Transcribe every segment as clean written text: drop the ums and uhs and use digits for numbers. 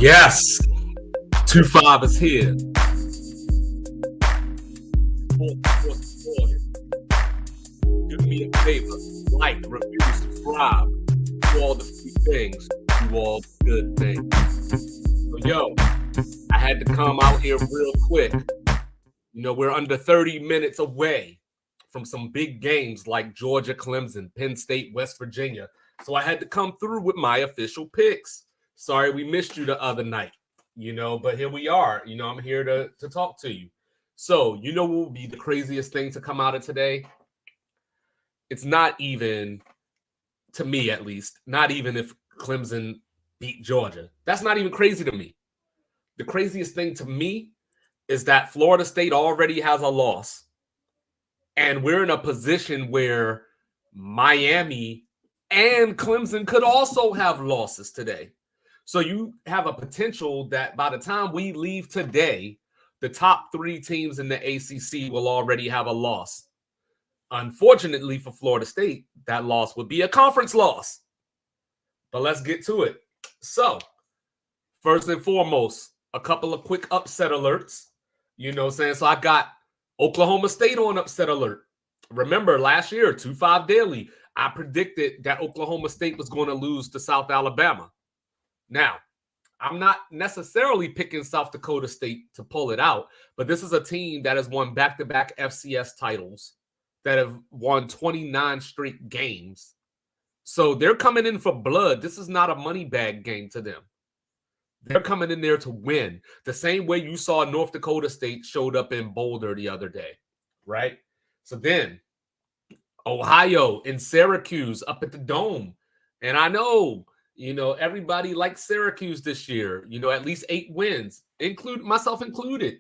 Yes, 2-5 is here. Do me a favor, like, review, subscribe, do all the free things, do all the good things. So, yo, I had to come out here real quick. You know, we're under 30 minutes away from some big games like Georgia, Clemson, Penn State, West Virginia. So I had to come through with my official picks. Sorry we missed you the other night, but here we are. I'm here to talk to you. So, what will be the craziest thing to come out of today? It's not even, to me at least, not even if Clemson beat Georgia. That's not even crazy to me. The craziest thing to me is that Florida State already has a loss. And we're in a position where Miami and Clemson could also have losses today. So you have a potential that by the time we leave today, the top three teams in the ACC will already have a loss. Unfortunately for Florida State, that loss would be a conference loss. But let's get to it. So, first and foremost, a couple of quick upset alerts. So I got Oklahoma State on upset alert. Remember, last year, 2-5 daily, I predicted that Oklahoma State was going to lose to South Alabama. Now, I'm not necessarily picking South Dakota State to pull it out, but this is a team that has won back-to-back FCS titles, that have won 29 straight games. So they're coming in for blood. This is not a money bag game to them. They're coming in there to win, the same way you saw North Dakota State showed up in Boulder the other day, right? So then Ohio and Syracuse up at the Dome. And I know, everybody likes Syracuse this year, at least 8 wins, myself included.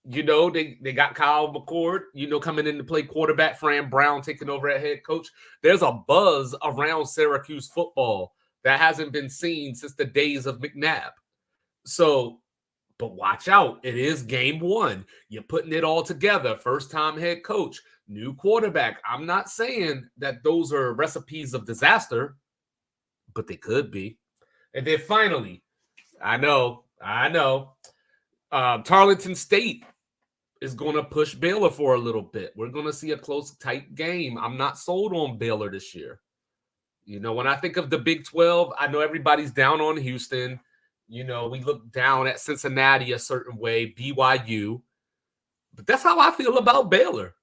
They got Kyle McCord, coming in to play quarterback, Fran Brown taking over at head coach. There's a buzz around Syracuse football that hasn't been seen since the days of McNabb. So, but watch out. It is game 1. You're putting it all together. First-time head coach, new quarterback. I'm not saying that those are recipes of disaster, but they could be. And then finally, I know, Tarleton State is going to push Baylor for a little bit. We're going to see a close, tight game. I'm not sold on Baylor this year. When I think of the Big 12, I know everybody's down on Houston. We look down at Cincinnati a certain way, BYU. But that's how I feel about Baylor.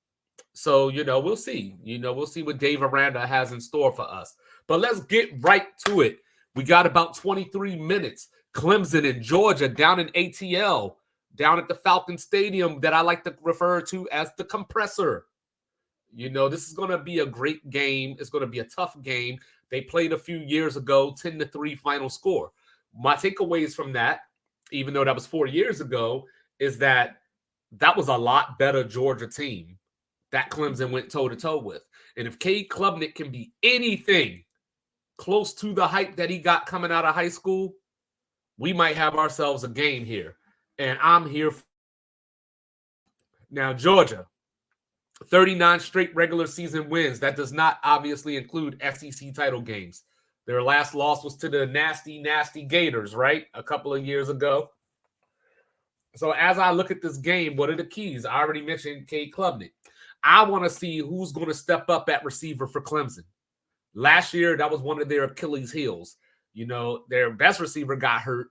So, we'll see. We'll see what Dave Aranda has in store for us. But let's get right to it. We got about 23 minutes. Clemson and Georgia down in ATL, down at the Falcon Stadium that I like to refer to as the compressor. This is going to be a great game. It's going to be a tough game. They played a few years ago, 10-3 final score. My takeaways from that, even though that was 4 years ago, is that was a lot better Georgia team that Clemson went toe-to-toe with. And if Cade Klubnik can be anything close to the hype that he got coming out of high school, we might have ourselves a game here. And I'm here. Now, Georgia, 39 straight regular season wins. That does not obviously include SEC title games. Their last loss was to the nasty, nasty Gators, right? A couple of years ago. So as I look at this game, what are the keys? I already mentioned Cade Klubnik. I want to see who's going to step up at receiver for Clemson. Last year, that was one of their Achilles heels. Their best receiver got hurt,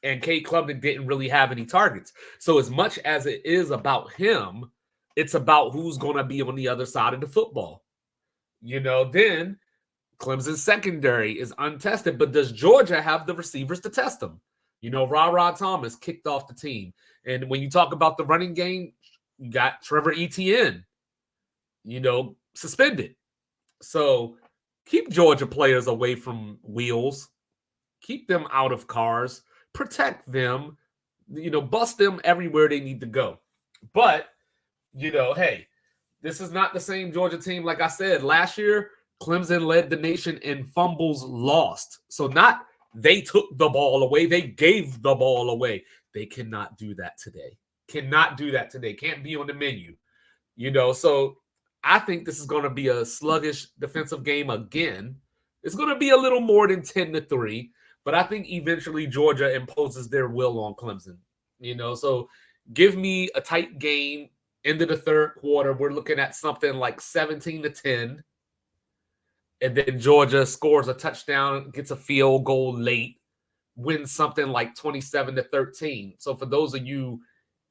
and Cade Klubnik didn't really have any targets. So as much as it is about him, it's about who's going to be on the other side of the football. Then Clemson's secondary is untested, but does Georgia have the receivers to test them? Ra Thomas kicked off the team. And when you talk about the running game, you got Trevor Etienne, suspended. So keep Georgia players away from wheels. Keep them out of cars. Protect them. Bust them everywhere they need to go. But, hey, this is not the same Georgia team. Like I said, last year, Clemson led the nation in fumbles lost. So not they took the ball away. They gave the ball away. They cannot do that today. Cannot do that today. Can't be on the menu. So I think this is going to be a sluggish defensive game again. It's going to be a little more than 10-3. but I think eventually Georgia imposes their will on Clemson. So give me a tight game into the third quarter. We're looking at something like 17-10. And then Georgia scores a touchdown, gets a field goal late, wins something like 27-13. So for those of you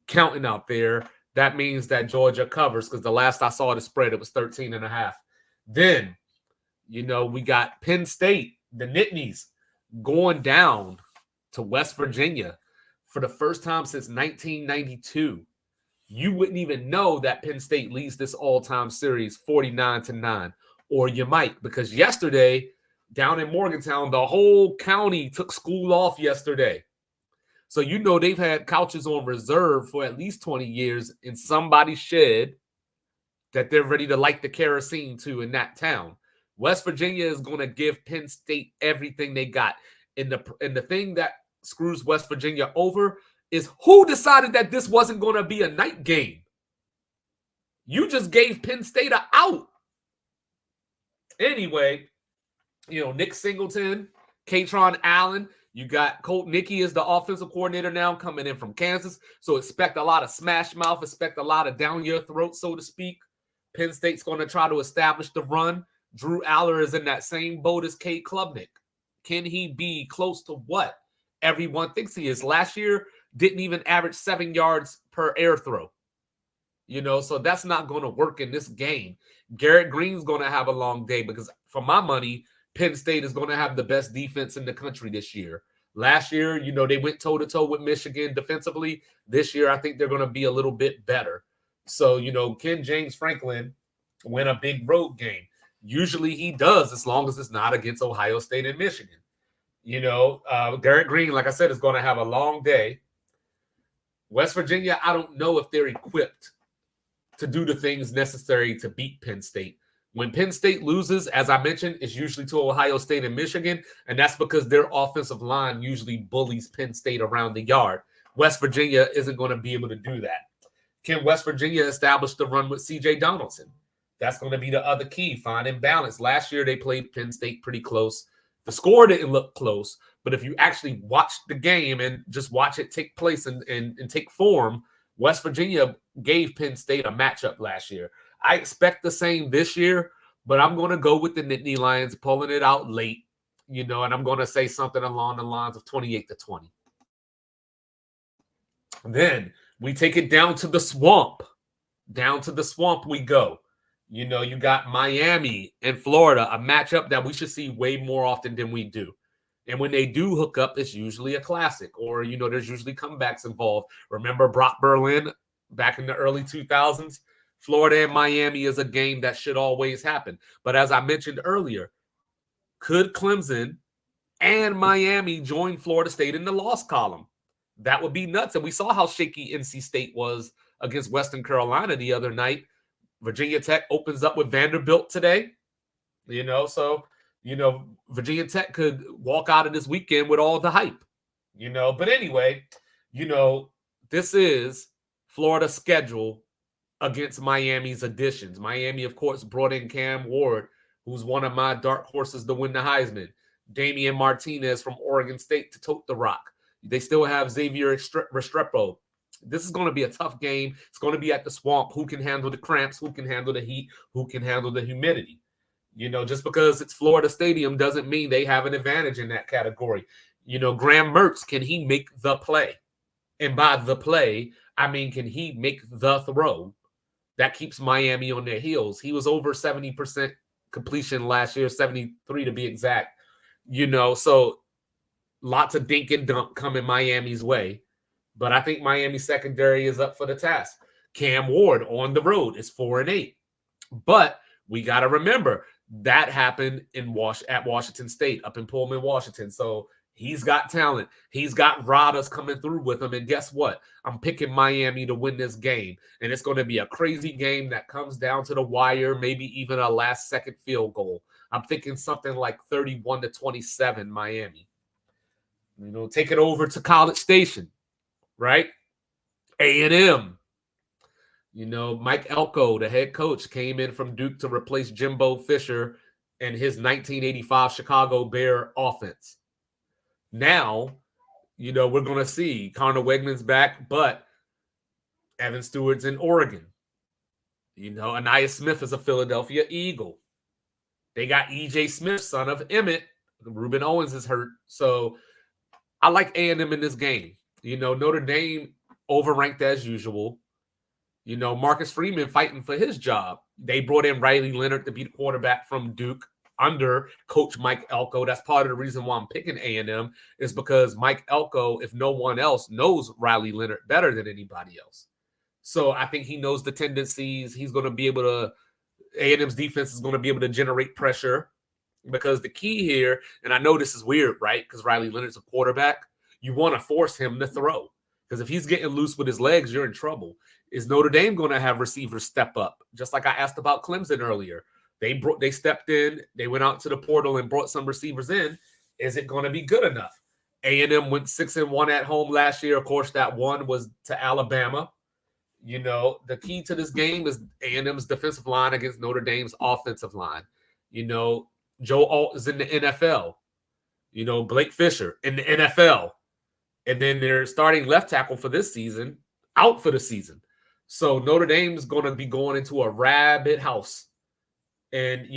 counting out there, that means that Georgia covers, because the last I saw the spread, it was 13.5. Then, we got Penn State, the Nittanies, going down to West Virginia for the first time since 1992. You wouldn't even know that Penn State leads this all-time series 49-9. Or you might, because yesterday down in Morgantown, the whole county took school off yesterday. So they've had couches on reserve for at least 20 years in somebody's shed that they're ready to light the kerosene to in that town. West Virginia is going to give Penn State everything they got. And the thing that screws West Virginia over is who decided that this wasn't going to be a night game? You just gave Penn State an out. Anyway, Nick Singleton, Katron Allen, you got Colt Nickey as the offensive coordinator now coming in from Kansas. So expect a lot of smash mouth, expect a lot of down your throat, so to speak. Penn State's going to try to establish the run. Drew Aller is in that same boat as Cade Klubnik. Can he be close to what everyone thinks he is? Last year, didn't even average 7 yards per air throw. So that's not going to work in this game. Garrett Green's going to have a long day because, for my money, Penn State is going to have the best defense in the country this year. Last year, they went toe-to-toe with Michigan defensively. This year, I think they're going to be a little bit better. So, can James Franklin win a big road game? Usually he does, as long as it's not against Ohio State and Michigan. Garrett Green, like I said, is going to have a long day. West Virginia, I don't know if they're equipped to do the things necessary to beat Penn State. When Penn State loses, as I mentioned, it's usually to Ohio State and Michigan, and that's because their offensive line usually bullies Penn State around the yard. West Virginia isn't going to be able to do that. Can West Virginia establish the run with C.J. Donaldson? That's going to be the other key, finding balance. Last year, they played Penn State pretty close. The score didn't look close, but if you actually watch the game and just watch it take place and take form, West Virginia gave Penn State a matchup last year. I expect the same this year, but I'm going to go with the Nittany Lions pulling it out late, and I'm going to say something along the lines of 28-20. Then we take it down to the swamp. Down to the swamp we go. You got Miami and Florida, a matchup that we should see way more often than we do. And when they do hook up, it's usually a classic, or, there's usually comebacks involved. Remember Brock Berlin back in the early 2000s? Florida and Miami is a game that should always happen. But as I mentioned earlier, could Clemson and Miami join Florida State in the loss column? That would be nuts. And we saw how shaky NC State was against Western Carolina the other night. Virginia Tech opens up with Vanderbilt today. So Virginia Tech could walk out of this weekend with all the hype, But anyway, this is Florida's schedule against Miami's additions. Miami, of course, brought in Cam Ward, who's one of my dark horses to win the Heisman. Damian Martinez from Oregon State to tote the rock. They still have Xavier Restrepo. This is going to be a tough game. It's going to be at the swamp. Who can handle the cramps? Who can handle the heat? Who can handle the humidity? Just because it's Florida Stadium doesn't mean they have an advantage in that category. Graham Mertz, can he make the play? And by the play, I mean, can he make the throw that keeps Miami on their heels? He was over 70% completion last year, 73 to be exact. So lots of dink and dunk coming Miami's way. But I think Miami secondary is up for the task. Cam Ward on the road is 4-8. But we got to remember that happened at Washington State, up in Pullman, Washington. So he's got talent. He's got riders coming through with him. And guess what? I'm picking Miami to win this game. And it's going to be a crazy game that comes down to the wire, maybe even a last-second field goal. I'm thinking something like 31-27 Miami. Take it over to College Station. Right? A&M. Mike Elko, the head coach, came in from Duke to replace Jimbo Fisher and his 1985 Chicago Bear offense. Now, we're going to see Connor Wegman's back, but Evan Stewart's in Oregon. Anaya Smith is a Philadelphia Eagle. They got E.J. Smith, son of Emmett. Ruben Owens is hurt. So I like A&M in this game. Notre Dame overranked as usual. Marcus Freeman fighting for his job. They brought in Riley Leonard to be the quarterback from Duke under Coach Mike Elko. That's part of the reason why I'm picking A&M is because Mike Elko, if no one else, knows Riley Leonard better than anybody else. So I think he knows the tendencies. He's going to be able to – A&M's defense is going to be able to generate pressure because the key here – and I know this is weird, right, because Riley Leonard's a quarterback. You want to force him to throw because if he's getting loose with his legs, you're in trouble. Is Notre Dame going to have receivers step up? Just like I asked about Clemson earlier. They stepped in. They went out to the portal and brought some receivers in. Is it going to be good enough? A&M went 6-1 at home last year. Of course, that one was to Alabama. The key to this game is A&M's defensive line against Notre Dame's offensive line. Joe Alt is in the NFL. Blake Fisher in the NFL. And then their starting left tackle for this season, out for the season. So Notre Dame's going to be going into a rabid house. And,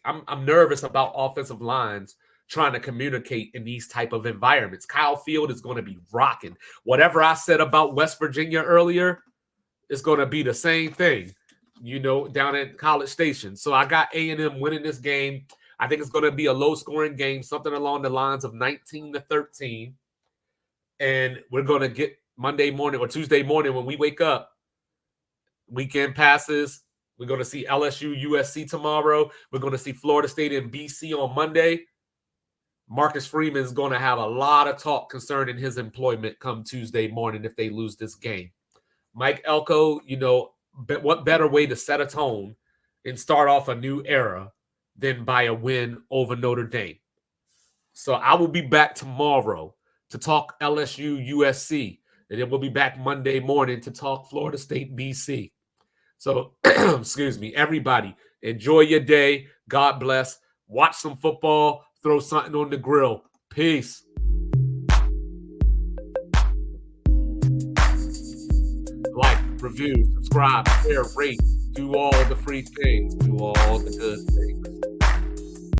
I'm nervous about offensive lines trying to communicate in these type of environments. Kyle Field is going to be rocking. Whatever I said about West Virginia earlier, it's going to be the same thing, down at College Station. So I got A&M winning this game. I think it's going to be a low-scoring game, something along the lines of 19-13. And we're going to get Monday morning or Tuesday morning when we wake up, weekend passes. We're going to see LSU, USC tomorrow. We're going to see Florida State and BC on Monday. Marcus Freeman is going to have a lot of talk concerning his employment come Tuesday morning if they lose this game. Mike Elko, what better way to set a tone and start off a new era than by a win over Notre Dame? So I will be back tomorrow to talk LSU, USC, and then we'll be back Monday morning to talk Florida State, BC. So, excuse me, everybody, enjoy your day. God bless. Watch some football. Throw something on the grill. Peace. Like, review, subscribe, share, rate. Do all the free things. Do all the good things.